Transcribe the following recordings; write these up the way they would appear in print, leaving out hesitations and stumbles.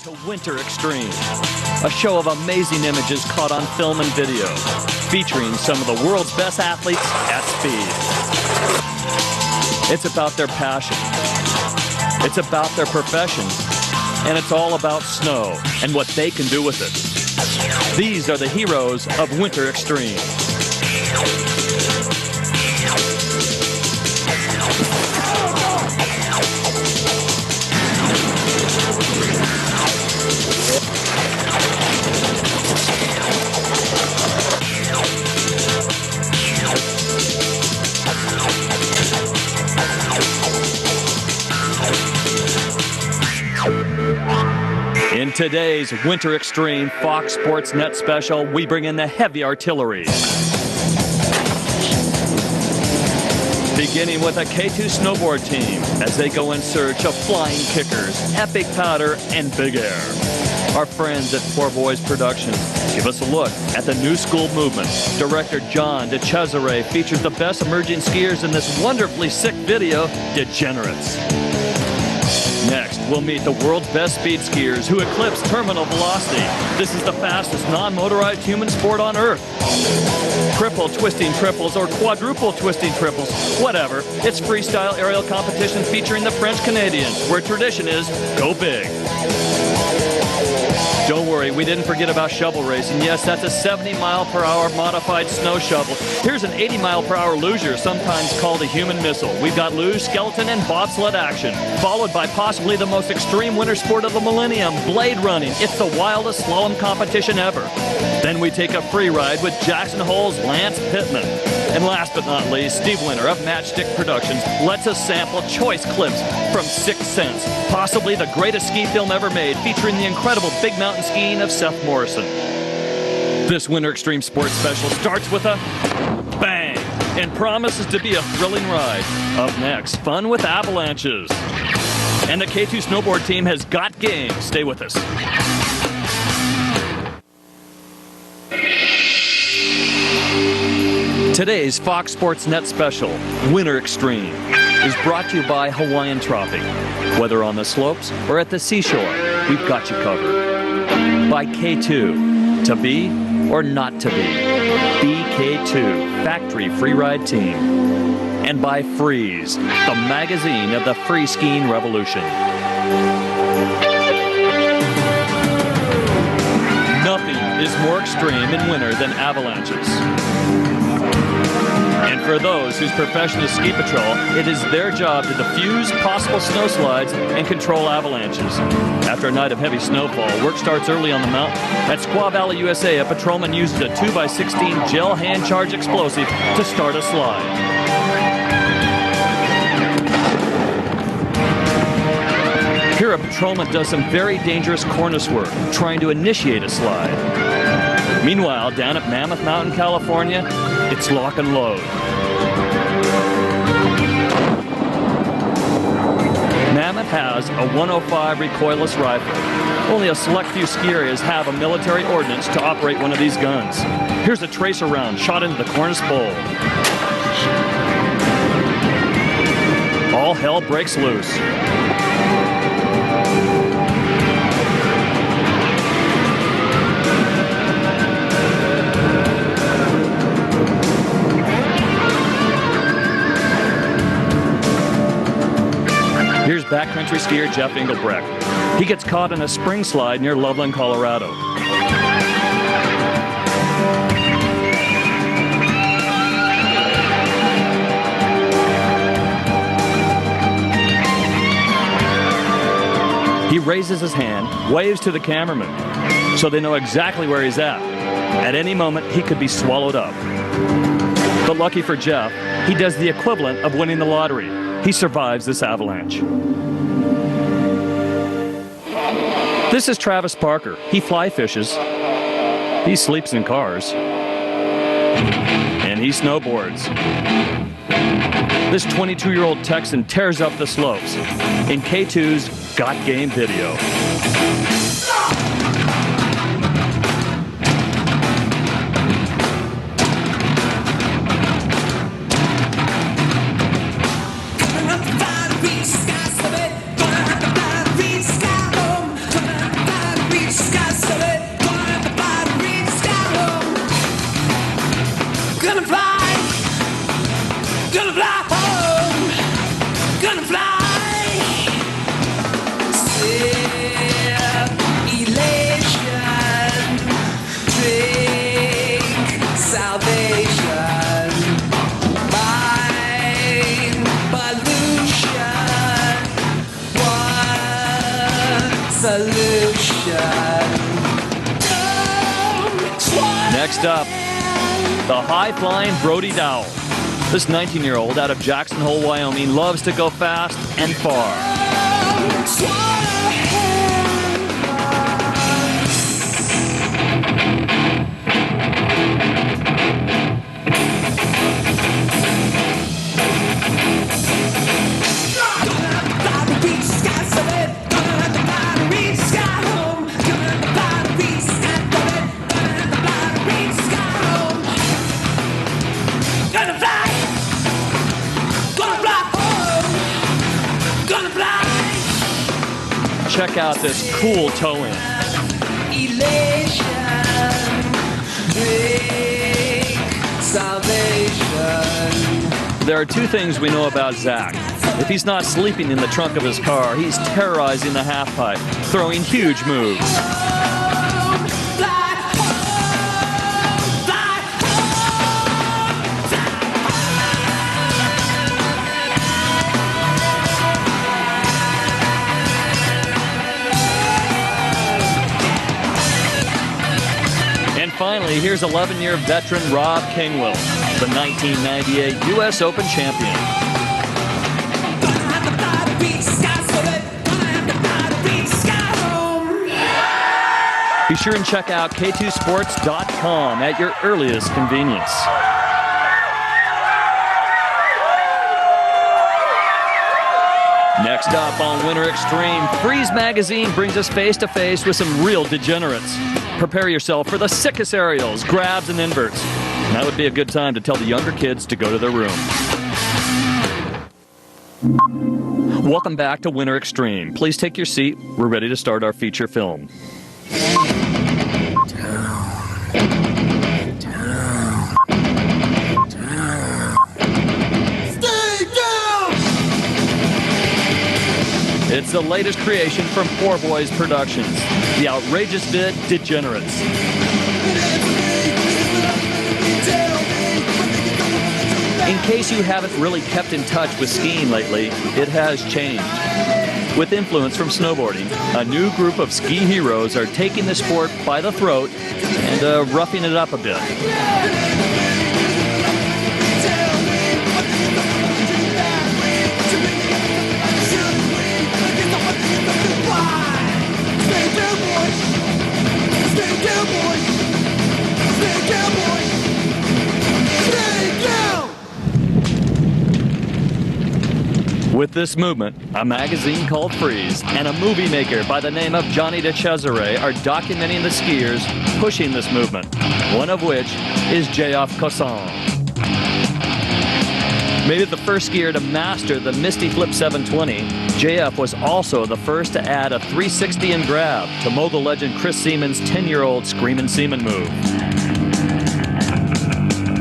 To Winter Extreme, a show of amazing images caught on film and video, featuring some of the world's best athletes at speed. It's about their passion, it's about their profession, and it's all about snow and what they can do with it. These are the heroes of Winter Extreme. In today's Winter Extreme Fox Sports Net special, we bring in the heavy artillery. Beginning with a K2 snowboard team as they go in search of flying kickers, epic powder, and big air. Our friends at Four Boys Productions give us a look at the new school movement. Director John DeCesare features the best emerging skiers in this wonderfully sick video, Degenerates. Next, we'll meet the world's best speed skiers who eclipse terminal velocity. This is the fastest non-motorized human sport on Earth. Triple twisting triples or quadruple twisting triples, whatever. It's freestyle aerial competition featuring the French Canadians, where tradition is go big. Don't worry, we didn't forget about shovel racing. Yes, that's a 70-mile-per-hour modified snow shovel. Here's an 80-mile-per-hour luger, sometimes called a human missile. We've got luge, skeleton, and bobsled action, followed by possibly the most extreme winter sport of the millennium, blade running. It's the wildest slalom competition ever. Then we take a free ride with Jackson Hole's Lance Pittman. And last but not least, Steve Winter of Matchstick Productions lets us sample choice clips from Sixth Sense, possibly the greatest ski film ever made, featuring the incredible big mountain skiing of Seth Morrison. This Winter Extreme Sports Special starts with a bang and promises to be a thrilling ride. Up next, fun with Avalanches. And the K2 snowboard team has got game. Stay with us. Today's Fox Sports Net special, Winter Extreme, is brought to you by Hawaiian Tropic. Whether on the slopes or at the seashore, we've got you covered. By K2, to be or not to be. BK2, factory free ride team. And by Freeze, the magazine of the free skiing revolution. Nothing is more extreme in winter than avalanches. And for those whose profession is ski patrol, it is their job to defuse possible snowslides and control avalanches. After a night of heavy snowfall, work starts early on the mountain. At Squaw Valley, USA, a patrolman uses a 2x16 gel hand charge explosive to start a slide. Here, a patrolman does some very dangerous cornice work, trying to initiate a slide. Meanwhile, down at Mammoth Mountain, California, it's lock and load. Mammoth has a 105 recoilless rifle. Only a select few ski areas have a military ordinance to operate one of these guns. Here's a tracer round shot into the cornice bowl. All hell breaks loose. Here's backcountry skier Jeff Engelbrecht. He gets caught in a spring slide near Loveland, Colorado. He raises his hand, waves to the cameraman, so they know exactly where he's at. At any moment, he could be swallowed up. But lucky for Jeff, he does the equivalent of winning the lottery. He survives this avalanche. This is Travis Parker. He fly fishes. He sleeps in cars. And he snowboards. This 22-year-old Texan tears up the slopes in K2's Got Game video. Next up, the high-flying Brody Dowell. This 19-year-old out of Jackson Hole, Wyoming, loves to go fast and far. Check out this cool toe-in. Elation, big salvation. There are two things we know about Zach. If he's not sleeping in the trunk of his car, he's terrorizing the halfpipe, throwing huge moves. Finally, here's 11-year veteran Rob Kingwell, the 1998 U.S. Open champion. Be sure and check out K2sports.com at your earliest convenience. Next up on Winter Extreme, Freeze Magazine brings us face-to-face with some real degenerates. Prepare yourself for the sickest aerials, grabs, and inverts. Now would be a good time to tell the younger kids to go to their room. Welcome back to Winter Extreme. Please take your seat. We're ready to start our feature film. It's the latest creation from Poor Boys Productions, the outrageous bit Degenerates. In case you haven't really kept in touch with skiing lately, it has changed. With influence from snowboarding, a new group of ski heroes are taking the sport by the throat and roughing it up a bit. With this movement, a magazine called Freeze and a movie maker by the name of Johnny DeCesare are documenting the skiers pushing this movement, one of which is J.F. Cosson. Maybe the first skier to master the Misty Flip 720, JF was also the first to add a 360 and grab to mogul legend Chris Seaman's 10-year-old Screamin' Seaman move.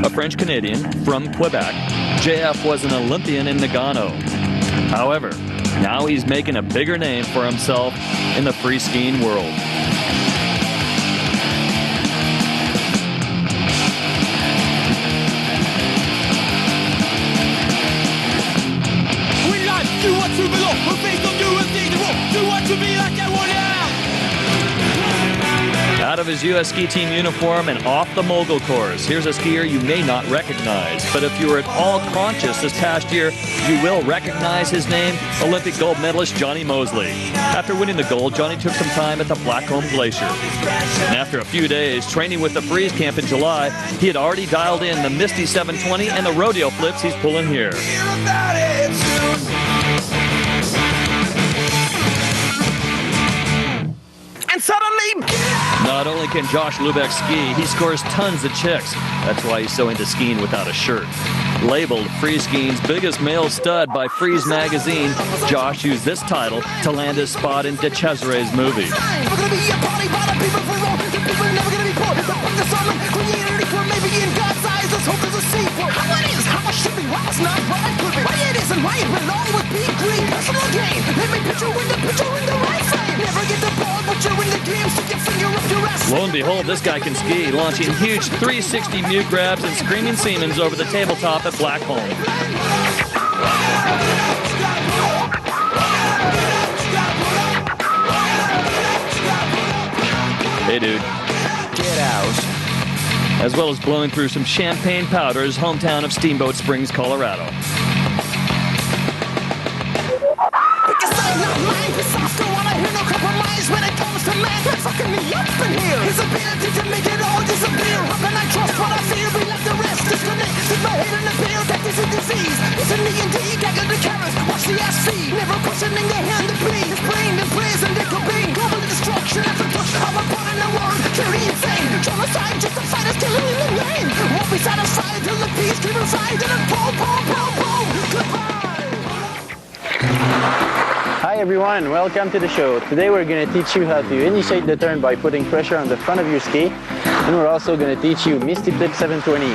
A French-Canadian from Quebec, JF was an Olympian in Nagano. However, now he's making a bigger name for himself in the free skiing world. Do what you belong, but please don't do anything wrong. Do what you be like I want out. Out of his U.S. ski team uniform and off the mogul course, here's a skier you may not recognize. But if you were at all conscious this past year, you will recognize his name, Olympic gold medalist Johnny Mosley. After winning the gold, Johnny took some time at the Blackcomb Glacier. And after a few days training with the Freeze Camp in July, he had already dialed in the Misty 720 and the rodeo flips he's pulling here. And suddenly, not only can Josh Lubeck ski, he scores tons of chicks. That's why he's so into skiing without a shirt. Labeled Free Skiing's biggest male stud by Freeze Magazine, Josh used this title to land his spot in DeCesare's movie. Lo and behold, this guy can ski, launching huge 360 mute grabs and screaming Siemens over the tabletop at Blackcomb. as well as blowing through some champagne powder, his hometown of Steamboat Springs, Colorado. Because I'm not mine, the soft don't wanna hear no compromise when it comes to man. That's fucking me up in here. His ability to make it all disappear. How can I trust what I fear? We let the rest disconnect. Stick my head in the beer, that is a disease. It's an ENT, gaggle the carrots, watch the ass feed. Never questioning the hand to please. His brain and praise and disobeying. Global destruction after touch of a part in the world. Clearly insane. Genocide, justified as killing in the name. Won't be satisfied till the peacekeeper side. And then boom, boom, boom, boom. Goodbye. Hi everyone, welcome to the show. Today we're going to teach you how to initiate the turn by putting pressure on the front of your ski, and we're also going to teach you Misty Flip 720.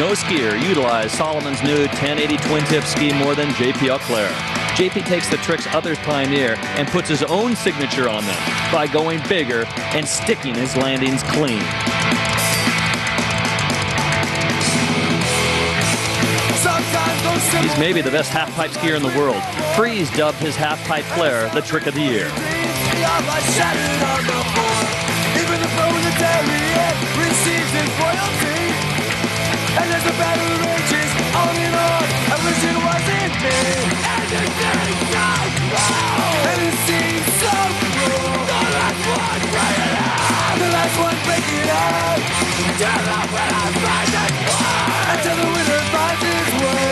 No skier utilized Solomon's new 1080 twin tip ski more than JP Auclair. JP takes the tricks others pioneer and puts his own signature on them by going bigger and sticking his landings clean. He's maybe the best half-pipe skier in the world. Freeze dubbed his half-pipe flare the trick of the year. Even the proletariat receives its royalty. And as the battle rages on and on, I wish it wasn't me. And it seems so cruel. And it seems so cruel. The last one breaking up. The last one breaking up. Till the winner finds its way. Until the winner finds his way.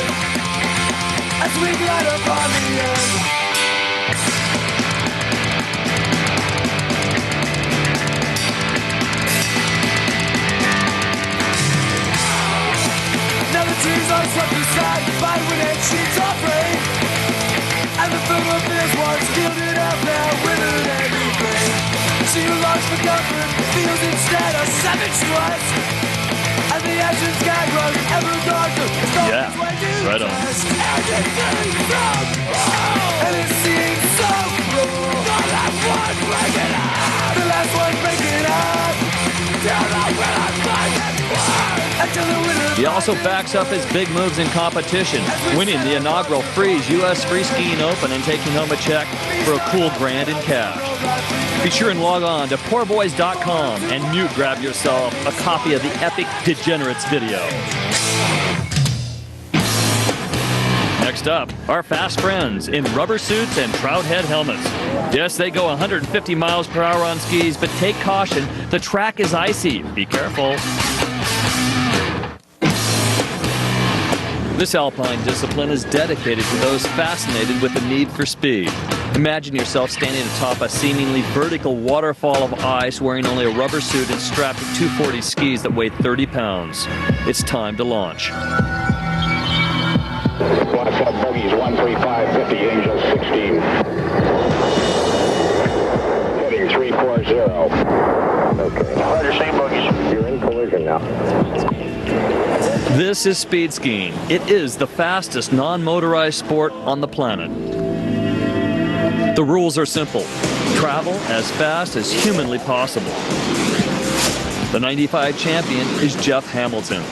As we glide upon the end. Now the trees are swept aside by wind and sheets of rain. And the film of this one's gilded up now, withered and refrained. She who longs for comfort feels instead a savage stress. And the action sky grows ever darker. Yeah, right on. And it seems so cruel. And it seems so cruel. The last one breaking up. The last one breaking up. Till the winner finds its way. Until the winner. He also backs up his big moves in competition, winning the inaugural Freeze U.S. Free Skiing Open and taking home a check for a cool grand in cash. Be sure and log on to poorboys.com and mute grab yourself a copy of the epic Degenerates video. Next up, our fast friends in rubber suits and trout head helmets. Yes, they go 150 miles per hour on skis, but take caution, the track is icy. Be careful. This alpine discipline is dedicated to those fascinated with the need for speed. Imagine yourself standing atop a seemingly vertical waterfall of ice wearing only a rubber suit and strapped to 240 skis that weigh 30 pounds. It's time to launch. Black Club Bogies 13550, Angel 16. Heading 340. Okay. Roger, same bogies. You're in collision now. This is speed skiing. It is the fastest non-motorized sport on the planet. The rules are simple. Travel as fast as humanly possible. The 95 champion is Jeff Hamilton.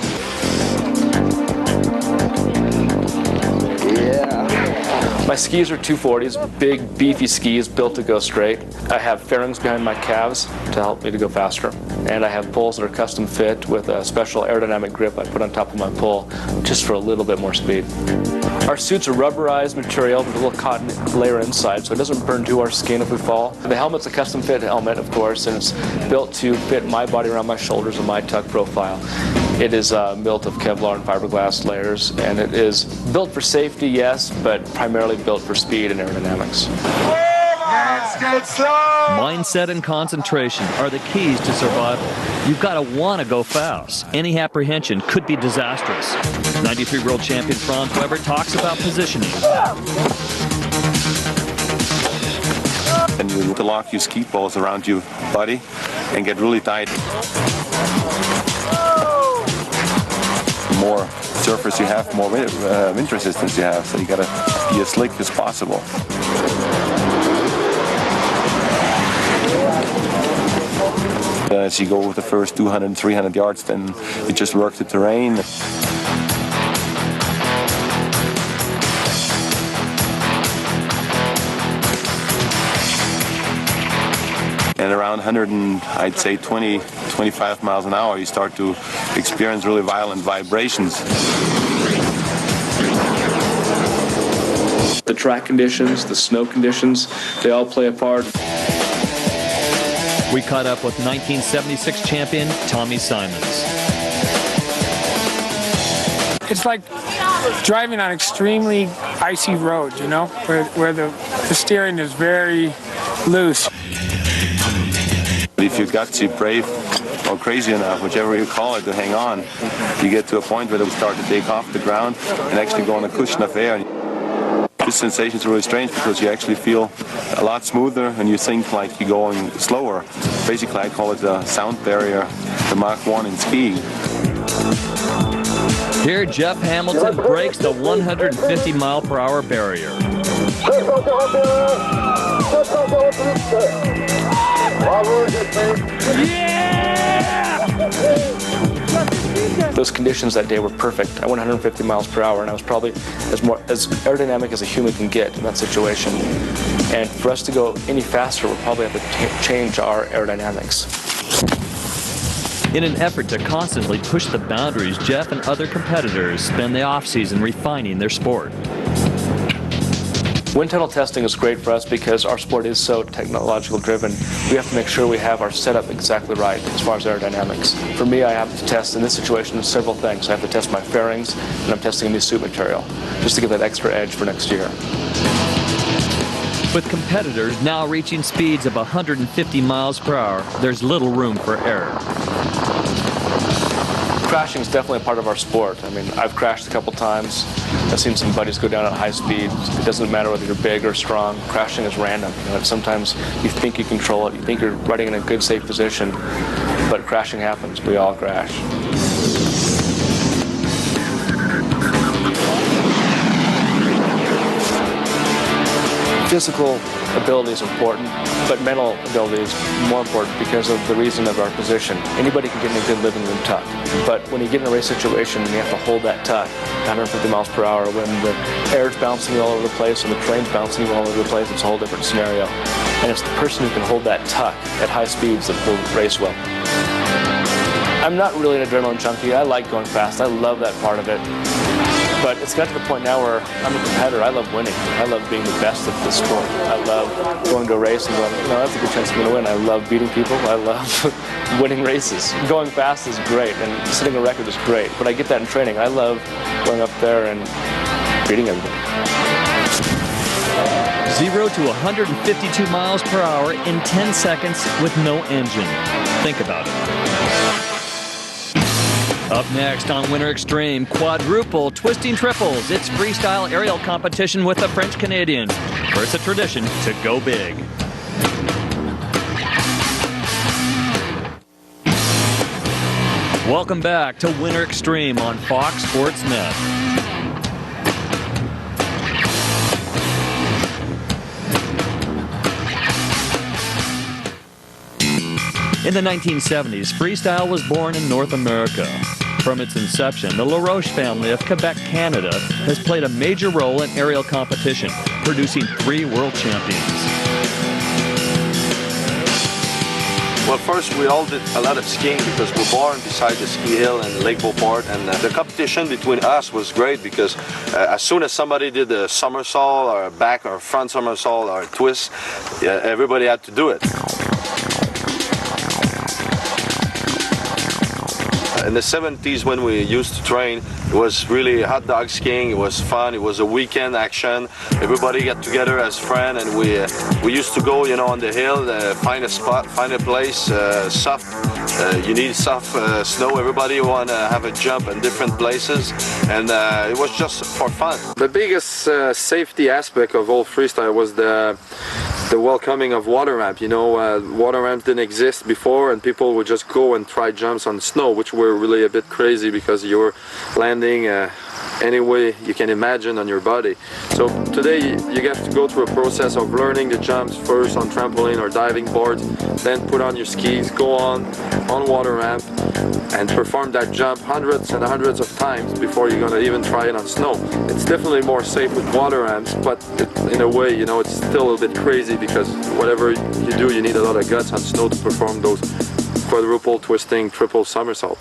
My skis are 240s, big, beefy skis built to go straight. I have fairings behind my calves to help me to go faster. And I have poles that are custom fit with a special aerodynamic grip I put on top of my pole just for a little bit more speed. Our suits are rubberized material with a little cotton layer inside so it doesn't burn to our skin if we fall. The helmet's a custom fit helmet, of course, and it's built to fit my body around my shoulders and my tuck profile. It is built of Kevlar and fiberglass layers, and it is built for safety, yes, but primarily built for speed and aerodynamics. Mindset and concentration are the keys to survival. You've got to want to go fast. Any apprehension could be disastrous. 93 world champion Franz Weber talks about positioning. And you lock your ski poles around your body and get really tight. The more surface you have, more wind resistance you have, so you gotta be as slick as possible. As you go with the first 200, 300 yards, then you just work the terrain. And around 100 and I'd say 20 25 miles an hour, you start to experience really violent vibrations. The track conditions, the snow conditions, they all play a part. We caught up with 1976 champion Tommy Simons. It's like driving on extremely icy roads, you know, where the steering is very loose. If you're gutsy, brave, or crazy enough, whichever you call it, to hang on, you get to a point where it will start to take off the ground and actually go on a cushion of air. This sensation is really strange because you actually feel a lot smoother and you think like you're going slower. Basically, I call it the sound barrier, the Mach 1 in skiing. Here, Jeff Hamilton breaks the 150-mile-per-hour barrier. Those conditions that day were perfect. I went 150 miles per hour, and I was probably as aerodynamic as a human can get in that situation. And for us to go any faster, we'll probably have to change our aerodynamics. In an effort to constantly push the boundaries, Jeff and other competitors spend the off-season refining their sport. Wind tunnel testing is great for us because our sport is so technological driven. We have to make sure we have our setup exactly right as far as aerodynamics. For me, I have to test in this situation several things. I have to test my fairings, and I'm testing a new suit material just to get that extra edge for next year. With competitors now reaching speeds of 150 miles per hour, there's little room for error. Crashing is definitely a part of our sport. I mean, I've crashed a couple times. I've seen some buddies go down at high speed. It doesn't matter whether you're big or strong. Crashing is random. You know, sometimes you think you control it. You think you're riding in a good, safe position, but crashing happens. We all crash. Physical ability is important, but mental ability is more important because of the reason of our position. Anybody can get in a good living room tuck, but when you get in a race situation and you have to hold that tuck 150 miles per hour when the air's bouncing you all over the place and the train's bouncing you all over the place, it's a whole different scenario. And it's the person who can hold that tuck at high speeds that will race well. I'm not really an adrenaline junkie. I like going fast. I love that part of it. But it's got to the point now where I'm a competitor. I love winning. I love being the best at this sport. I love going to a race and going, that's a good chance I'm going to win. I love beating people. I love winning races. Going fast is great, and setting a record is great. But I get that in training. I love going up there and beating everybody. 0 to 152 miles per hour in 10 seconds with no engine. Think about it. Up next on Winter Extreme, quadruple twisting triples. It's freestyle aerial competition with the French Canadians. For it's a tradition to go big. Welcome back to Winter Extreme on Fox Sports Net. In the 1970s, freestyle was born in North America. From its inception, the LaRoche family of Quebec, Canada, has played a major role in aerial competition, producing 3 world champions. Well, first we all did a lot of skiing because we're born beside the ski hill in Lake Beauport, and the competition between us was great because as soon as somebody did a somersault or a back or front somersault or a twist, everybody had to do it. In the 70s when we used to train, it was really hot dog skiing. It was fun. It was a weekend action. Everybody got together as friends, and we used to go, on the hill, find a spot, find a place, soft. You need soft snow. Everybody want to have a jump in different places, and it was just for fun. The biggest safety aspect of all freestyle was the welcoming of water ramp. Water ramps didn't exist before, and people would just go and try jumps on snow, which were really a bit crazy because you were landing any way you can imagine on your body. So today you have to go through a process of learning the jumps first on trampoline or diving boards, then put on your skis, go on water ramp, and perform that jump hundreds and hundreds of times before you're going to even try it on snow. It's definitely more safe with water ramps, but in a way, it's still a bit crazy because whatever you do, you need a lot of guts on snow to perform those quadruple twisting, triple somersault.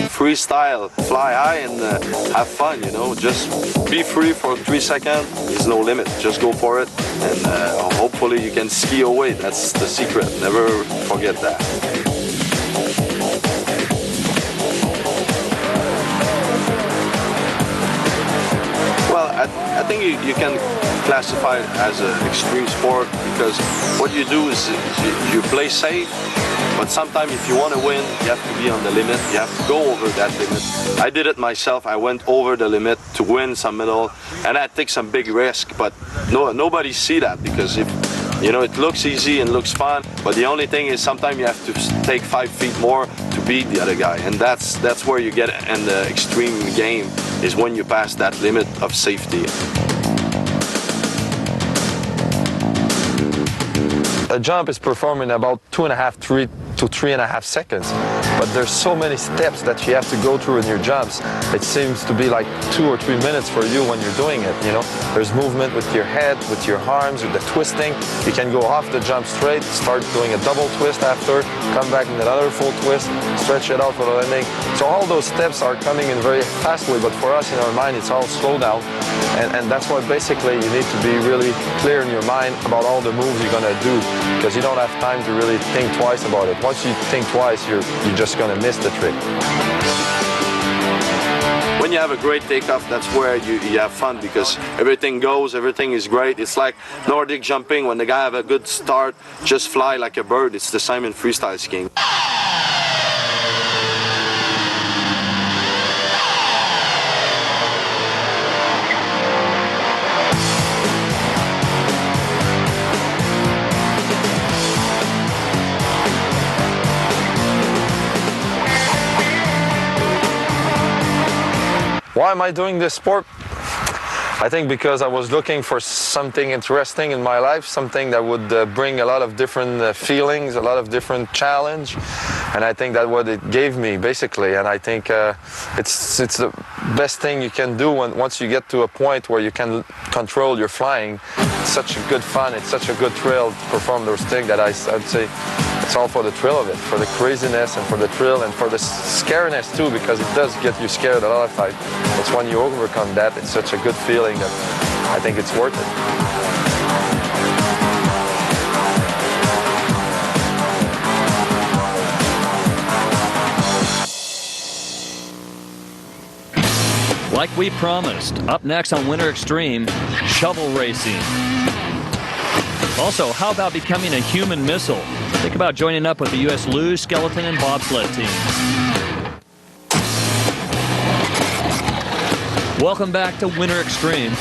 Freestyle, fly high and have fun, you know, just be free for 3 seconds, there's no limit, just go for it, and hopefully you can ski away, that's the secret, never forget that. Well, I think you can classify it as an extreme sport because what you do is you play safe, but sometimes if you want to win, you have to be on the limit, you have to go over that limit. I did it myself, I went over the limit to win some medal, and I take some big risk, but nobody see that because if you know, it looks easy and looks fun, but the only thing is sometimes you have to take 5 feet more to beat the other guy, and that's where you get in the extreme game, is when you pass that limit of safety. A jump is performed in about 2.5 to 3.5 seconds, but there's so many steps that you have to go through in your jumps. It seems to be like 2 or 3 minutes for you when you're doing it, you know. There's movement with your head, with your arms, with the twisting. You can go off the jump straight, start doing a double twist after, come back in another full twist, stretch it out for the landing. So all those steps are coming in very fastly, but for us in our mind it's all slow down. And that's why basically you need to be really clear in your mind about all the moves you're gonna do, because you don't have time to really think twice about it. Once you think twice, you're just gonna miss the trick. When you have a great takeoff, that's where you have fun because everything goes, everything is great. It's like Nordic jumping, when the guy have a good start, just fly like a bird. It's the same in freestyle skiing. Why am I doing this sport? I think because I was looking for something interesting in my life, something that would bring a lot of different feelings, a lot of different challenge, and I think that's what it gave me basically. And I think it's the best thing you can do once you get to a point where you can control your flying. It's such a good fun, it's such a good thrill to perform those things that I'd say it's all for the thrill of it, for the craziness and for the thrill and for the scariness too, because it does get you scared a lot of times. But when you overcome that, it's such a good feeling that I think it's worth it. Like we promised, up next on Winter Extreme, shovel racing. Also, how about becoming a human missile? Think about joining up with the U.S. luge, skeleton, and bobsled teams. Welcome back to Winter Extreme.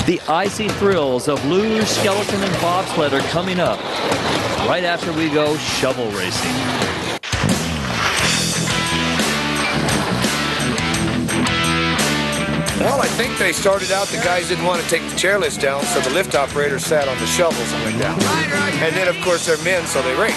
The icy thrills of luge, skeleton, and bobsled are coming up right after we go shovel racing. Well, I think they started out, the guys didn't want to take the chairlifts down, so the lift operator sat on the shovels and went down. And then, of course, they're men, so they raced.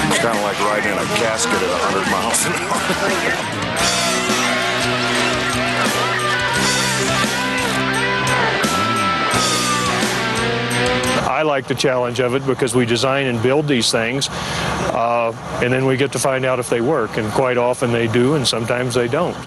It's kind of like riding in a casket at 100 miles an hour. I like the challenge of it because we design and build these things, and then we get to find out if they work, and quite often they do, and sometimes they don't.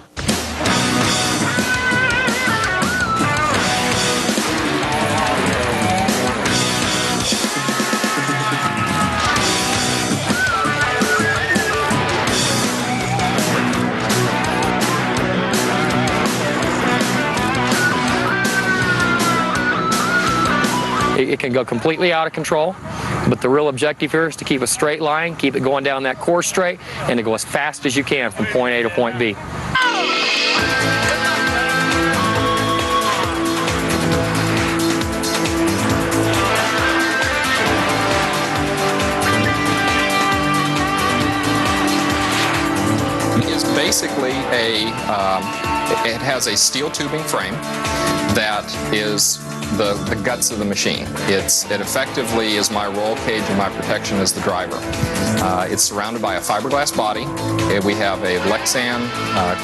It can go completely out of control, but the real objective here is to keep a straight line, keep it going down that course straight, and to go as fast as you can from point A to point B. Is basically it has a steel tubing frame that is the guts of the machine. It effectively is my roll cage and my protection as the driver. It's surrounded by a fiberglass body. We have a Lexan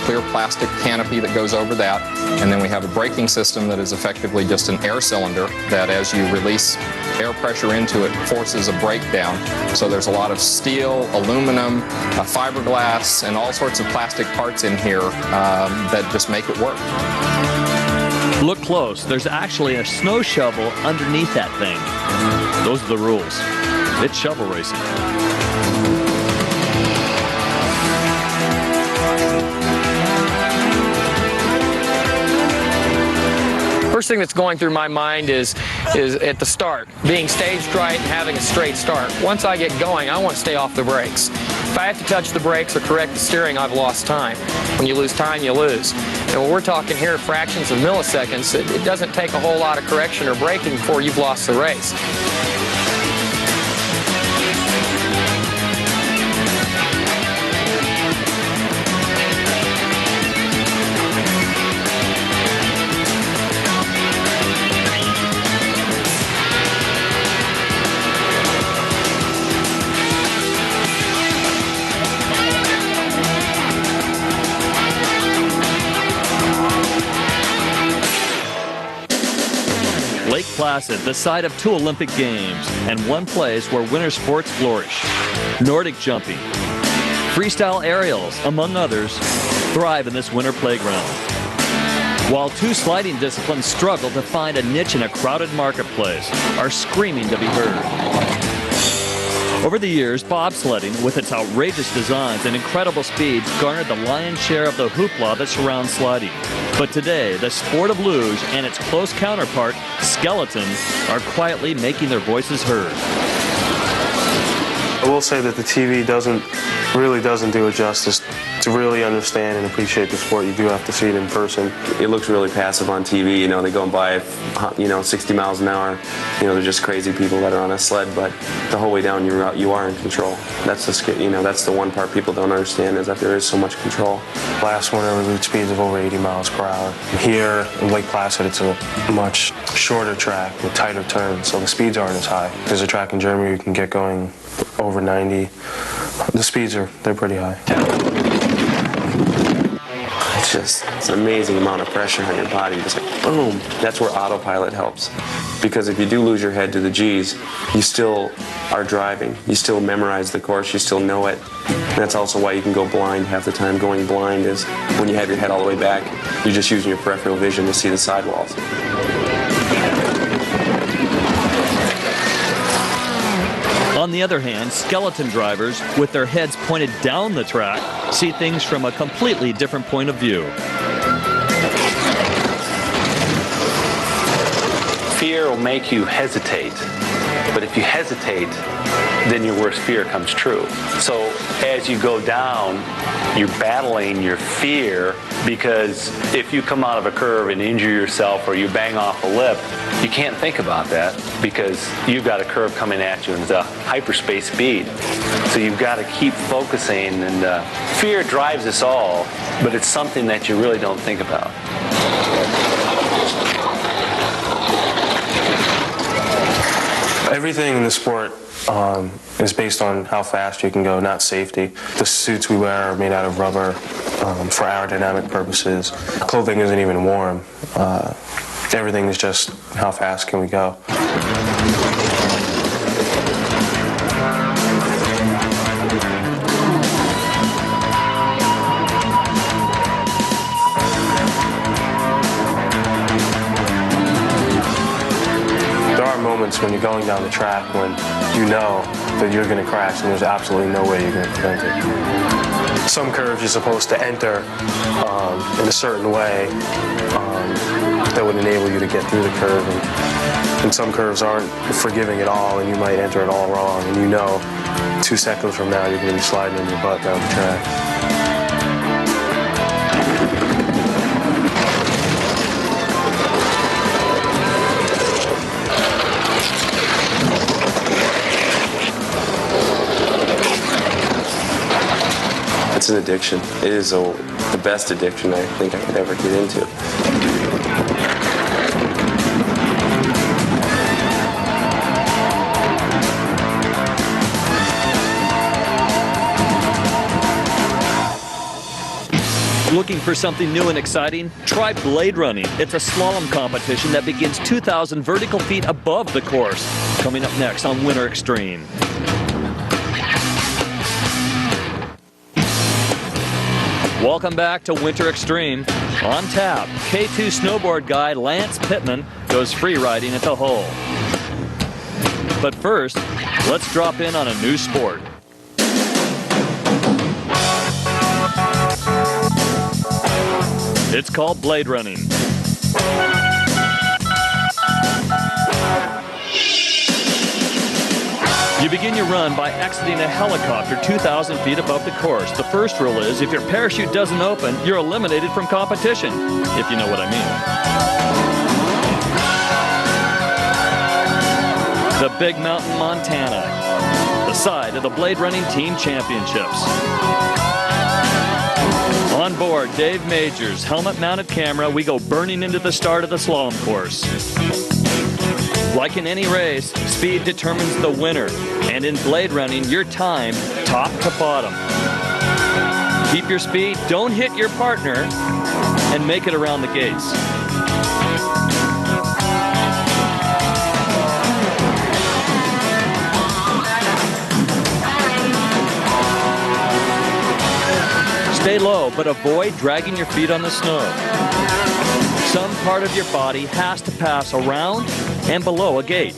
clear plastic canopy that goes over that, and then we have a braking system that is effectively just an air cylinder that, as you release air pressure into it, forces a brake down. So there's a lot of steel, aluminum, fiberglass, and all sorts of plastic parts in here that just make it work. Look close. There's actually a snow shovel underneath that thing. Those are the rules. It's shovel racing. First thing that's going through my mind is at the start, being staged right and having a straight start. Once I get going, I want to stay off the brakes. If I have to touch the brakes or correct the steering, I've lost time. When you lose time, you lose. And when we're talking here fractions of milliseconds, it doesn't take a whole lot of correction or braking before you've lost the race. Lake Placid, the site of 2 Olympic Games, and one place where winter sports flourish. Nordic jumping, freestyle aerials, among others, thrive in this winter playground. While 2 sliding disciplines struggle to find a niche in a crowded marketplace, are screaming to be heard. Over the years, bobsledding, with its outrageous designs and incredible speeds, garnered the lion's share of the hoopla that surrounds sliding. But today, the sport of luge and its close counterpart, skeleton, are quietly making their voices heard. I will say that the TV really doesn't do it justice. To really understand and appreciate the sport, you do have to see it in person. It looks really passive on TV. You know, they go by, 60 miles an hour. You know, they're just crazy people that are on a sled. But the whole way down, you are in control. That's the one part people don't understand, is that there is so much control. Last winter, we reached speeds of over 80 miles per hour. Here in Lake Placid, it's a much shorter track with tighter turns, so the speeds aren't as high. There's a track in Germany you can get going over 90. The speeds they're pretty high. It's an amazing amount of pressure on your body. Just like boom. That's where autopilot helps. Because if you do lose your head to the G's, you still are driving. You still memorize the course. You still know it. And that's also why you can go blind half the time. Going blind is when you have your head all the way back, you're just using your peripheral vision to see the sidewalls. On the other hand, skeleton drivers, with their heads pointed down the track, see things from a completely different point of view. Fear will make you hesitate, but if you hesitate, then your worst fear comes true. So as you go down, you're battling your fear, because if you come out of a curve and injure yourself or you bang off a lip, you can't think about that because you've got a curve coming at you and it's a hyperspace speed. So you've got to keep focusing, and fear drives us all, but it's something that you really don't think about. Everything in the sport is based on how fast you can go, not safety. The suits we wear are made out of rubber for aerodynamic purposes. Clothing isn't even warm. Everything is just how fast can we go. When you're going down the track, when you know that you're going to crash and there's absolutely no way you're going to prevent it. Some curves you're supposed to enter in a certain way that would enable you to get through the curve, and some curves aren't forgiving at all, and you might enter it all wrong, and you know 2 seconds from now you're going to be sliding on your butt down the track. It's an addiction. It is the best addiction I think I could ever get into. Looking for something new and exciting? Try blade running. It's a slalom competition that begins 2,000 vertical feet above the course. Coming up next on Winter Extreme. Welcome back to Winter Extreme. On tap, K2 snowboard guy Lance Pittman goes free riding at the Hull. But first, let's drop in on a new sport. It's called blade running. You begin your run by exiting a helicopter 2,000 feet above the course. The first rule is if your parachute doesn't open, you're eliminated from competition, if you know what I mean. The Big Mountain, Montana, the site of the Blade Running Team Championships. On board Dave Majors' helmet-mounted camera, we go burning into the start of the slalom course. Like in any race, speed determines the winner, and in blade running, your time, top to bottom. Keep your speed, don't hit your partner, and make it around the gates. Stay low, but avoid dragging your feet on the snow. Some part of your body has to pass around and below a gate.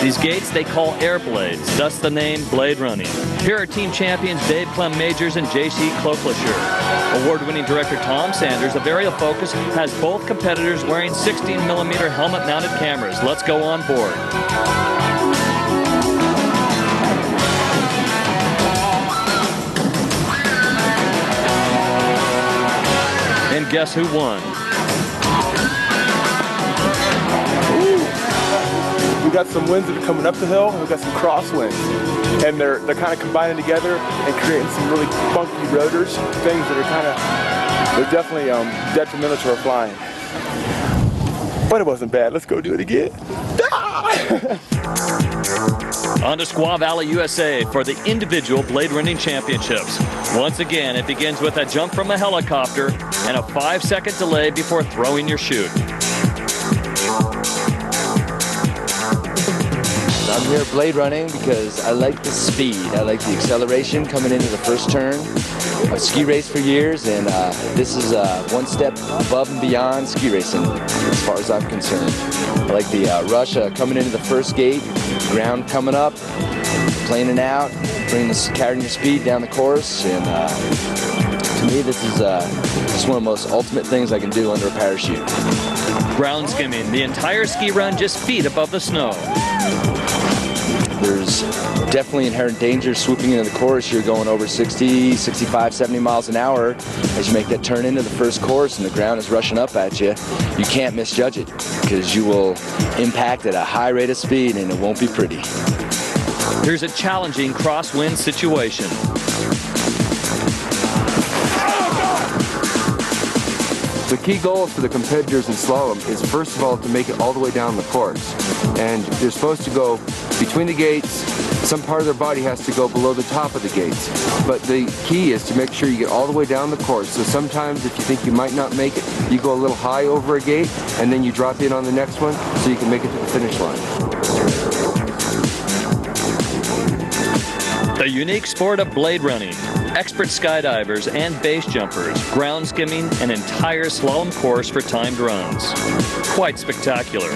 These gates they call air blades, thus the name blade running. Here are team champions Dave Clem Majors and J.C. Cloaklisher. Award-winning director Tom Sanders of Aerial Focus has both competitors wearing 16mm helmet-mounted cameras. Let's go on board. And guess who won? We got some winds that are coming up the hill, and we got some crosswinds. And they're kind of combining together and creating some really funky rotors, things that are they're definitely detrimental to our flying. But it wasn't bad. Let's go do it again. On to Squaw Valley, USA for the individual blade running championships. Once again, it begins with a jump from a helicopter and a 5-second delay before throwing your chute. I'm here blade running because I like the speed. I like the acceleration coming into the first turn. I've ski raced for years, and this is one step above and beyond ski racing as far as I'm concerned. I like the rush coming into the first gate, ground coming up, planing out, carrying your speed down the course, and to me this is just one of the most ultimate things I can do under a parachute. Ground skimming, the entire ski run just feet above the snow. There's definitely inherent danger swooping into the course. You're going over 60, 65, 70 miles an hour as you make that turn into the first course and the ground is rushing up at you. You can't misjudge it because you will impact at a high rate of speed and it won't be pretty. Here's a challenging crosswind situation. The key goal for the competitors in slalom is first of all to make it all the way down the course. And you're supposed to go between the gates. Some part of their body has to go below the top of the gates. But the key is to make sure you get all the way down the course. So sometimes if you think you might not make it, you go a little high over a gate and then you drop in on the next one so you can make it to the finish line. The unique sport of blade running. Expert skydivers and base jumpers, ground skimming an entire slalom course for timed runs. Quite spectacular.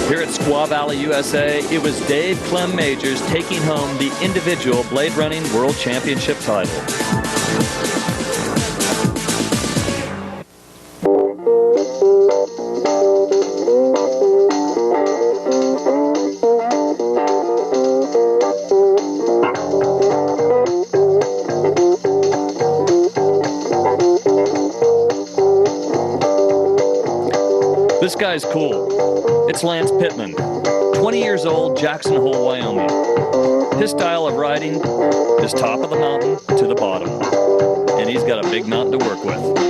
Here at Squaw Valley, USA, it was Dave Clem Majors taking home the individual blade running world championship title. This guy's cool. It's Lance Pittman, 20 years old, Jackson Hole, Wyoming. His style of riding is top of the mountain to the bottom, and he's got a big mountain to work with.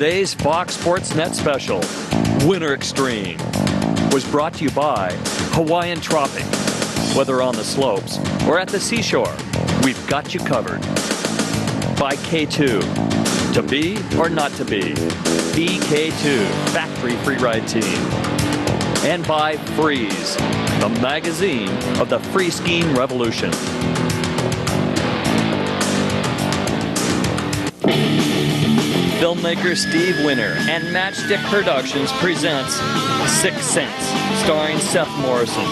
Today's Fox Sports Net special, Winter Extreme, was brought to you by Hawaiian Tropic. Whether on the slopes or at the seashore, we've got you covered. By K2, to be or not to be, BK2, Factory Freeride Team. And by Freeze, the magazine of the free skiing revolution. Filmmaker Steve Winter and Matchstick Productions presents Sixth Sense, starring Seth Morrison.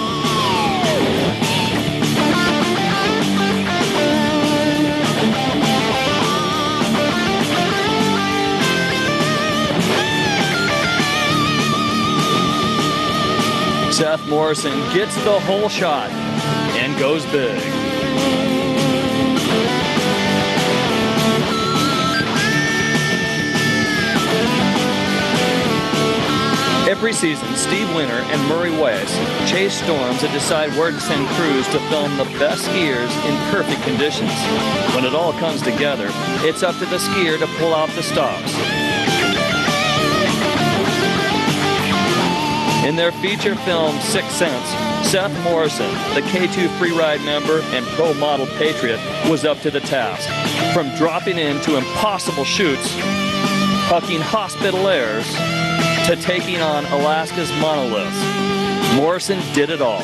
Seth Morrison gets the whole shot and goes big. Every season, Steve Winter and Murray Weiss chase storms and decide where to send crews to film the best skiers in perfect conditions. When it all comes together, it's up to the skier to pull out the stops. In their feature film, Sixth Sense, Seth Morrison, the K2 Freeride member and pro model patriot, was up to the task. From dropping into impossible chutes, hucking hospital airs, to taking on Alaska's monoliths, Morrison did it all.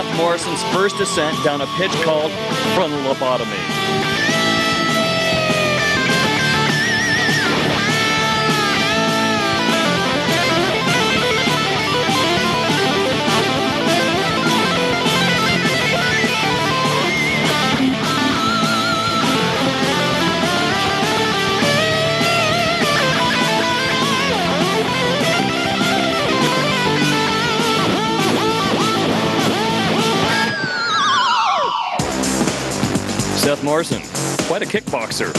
Seth Morrison's first descent down a pitch called frontal lobotomy. Seth Morrison, quite a kickboxer.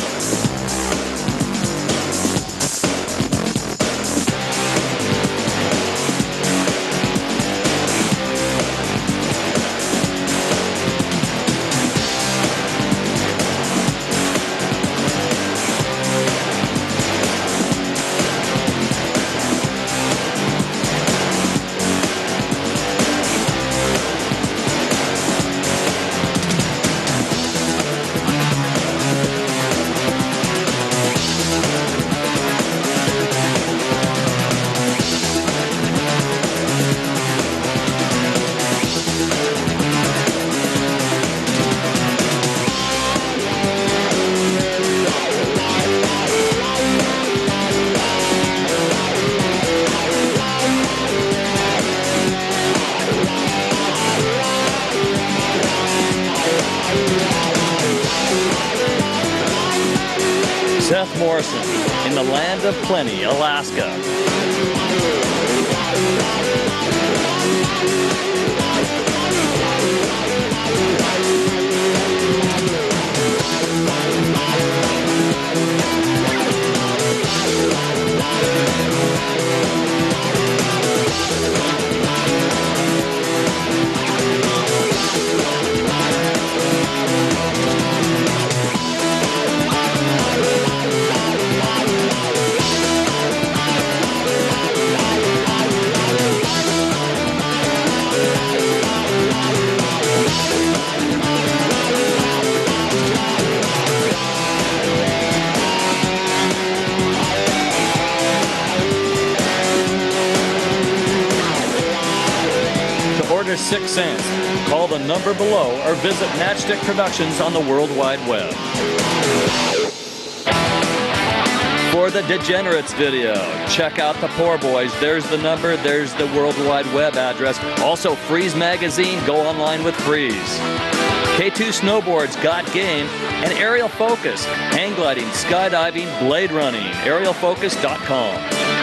Seth Morrison in the land of plenty, Alaska. Order 6 cents. Call the number below or visit Matchstick Productions on the World Wide Web. For the Degenerates video, check out the Poor Boys. There's the number, there's the World Wide Web address. Also, Freeze Magazine, go online with Freeze. K2 Snowboards, Got Game, and Aerial Focus, hang gliding, skydiving, blade running, aerialfocus.com.